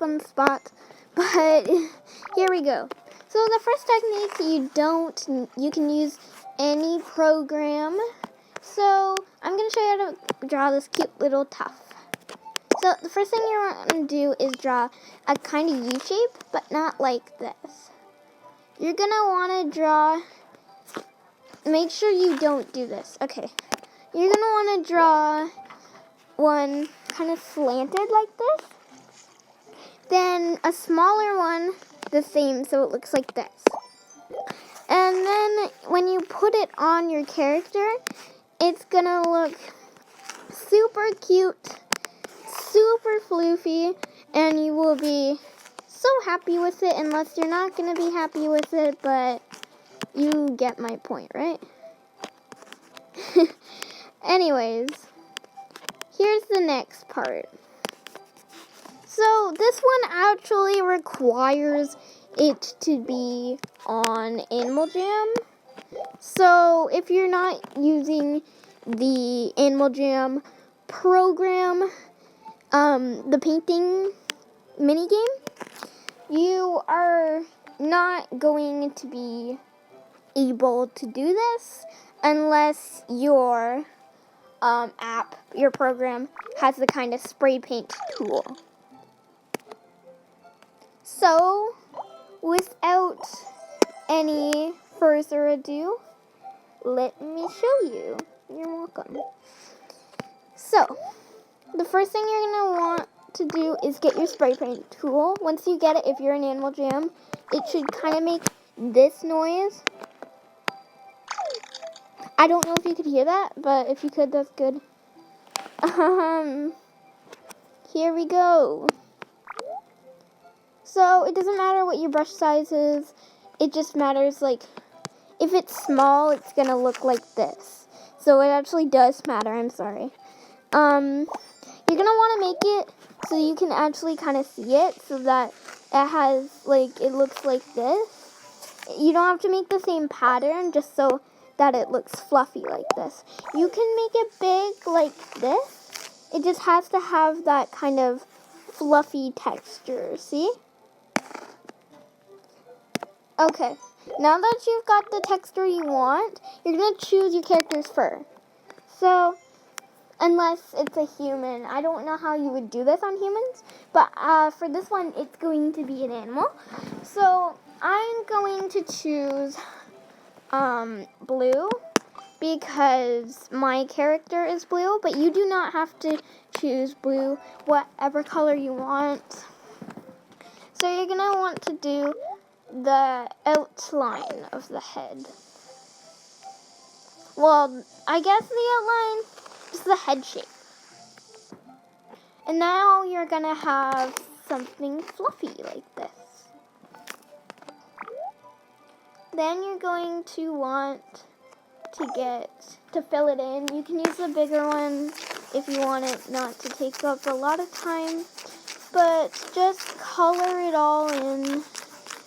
on the spot, but here we go. So the first technique, you can use any program. So I'm going to show you how to draw this cute little tuff. So the first thing you want to do is draw a kind of U shape, but not like this. You're going to want to draw, make sure you don't do this. Okay. You're going to want to draw one kind of slanted like this. Then a smaller one, the same, so it looks like this. And then when you put it on your character, it's going to look super cute, super floofy, and you will be so happy with it, unless you're not going to be happy with it, but you get my point, right? Anyways, here's the next part. So this one actually requires it to be on Animal Jam. So if you're not using the Animal Jam program, the painting minigame, you are not going to be able to do this unless your app, your program, has the kind of spray paint tool. So, without any further ado, let me show you. You're welcome. So, the first thing you're going to want to do is get your spray paint tool. Once you get it, if you're in Animal Jam, it should kind of make this noise. I don't know if you could hear that, but if you could, that's good. Here we go. So it doesn't matter what your brush size is. It just matters, like, if it's small, it's going to look like this. So it actually does matter. I'm sorry. You're going to want to make it so you can actually kind of see it, so that it has, like, it looks like this. You don't have to make the same pattern just so that it looks fluffy like this. You can make it big like this. It just has to have that kind of fluffy texture, see? Okay, now that you've got the texture you want, you're going to choose your character's fur. So, unless it's a human, I don't know how you would do this on humans, but for this one, it's going to be an animal. So, I'm going to choose blue, because my character is blue, but you do not have to choose blue, whatever color you want. So you're going to want to do the outline of the head. Well, I guess the outline is the head shape. And now you're going to have something fluffy like this. Then you're going to want to fill it in. You can use a bigger one if you want it not to take up a lot of time. But just color it all in.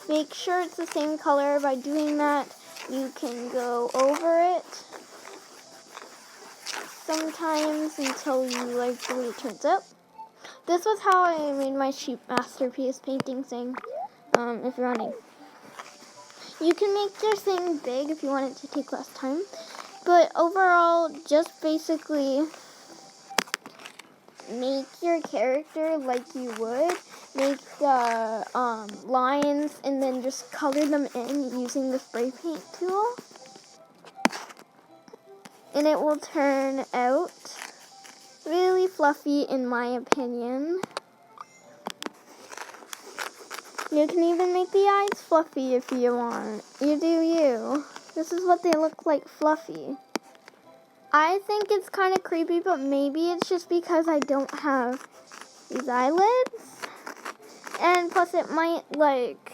Make sure it's the same color. By doing that, you can go over it sometimes until you like the way it turns out. This was how I made my sheep masterpiece painting thing, if you're running. You can make your thing big if you want it to take less time. But overall, just basically make your character like you would. Make the lines and then just color them in using the spray paint tool. And it will turn out really fluffy, in my opinion. You can even make the eyes fluffy if you want. You do you. This is what they look like fluffy. I think it's kind of creepy, but maybe it's just because I don't have these eyelids. And plus it might, like,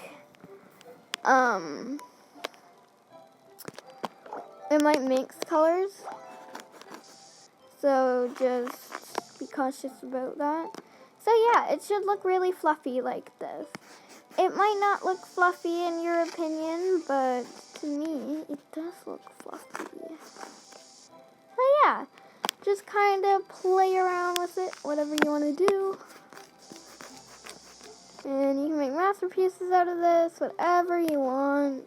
it might mix colors. So just be cautious about that. So yeah, it should look really fluffy like this. It might not look fluffy in your opinion, but to me, it does look fluffy. So yeah, just kind of play around with it, whatever you want to do. And you can make masterpieces out of this, whatever you want.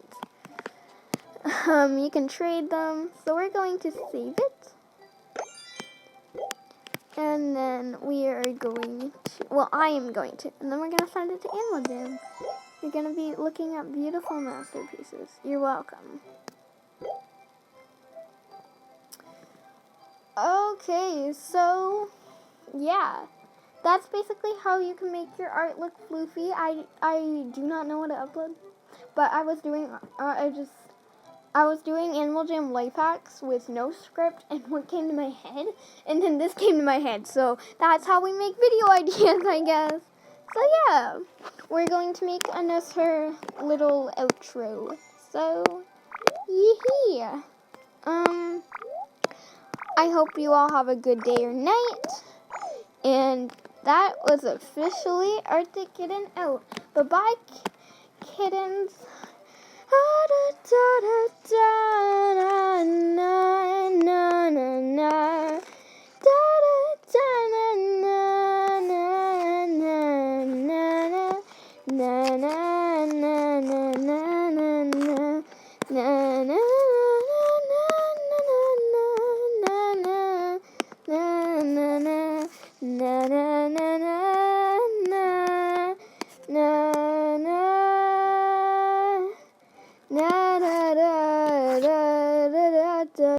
You can trade them. So we're going to save it. And then we are going to, well, I am going to, and then we're going to send it to Animal Jam. You're going to be looking at beautiful masterpieces. You're welcome. Okay, so, yeah. That's basically how you can make your art look floofy. I do not know how to upload, but I was doing Animal Jam life hacks with no script, and what came to my head, and then this came to my head. So that's how we make video ideas, I guess. So yeah, we're going to make another little outro. So yeah. I hope you all have a good day or night. And that was officially Arctic Kitten out. Bye-bye, kittens. Na na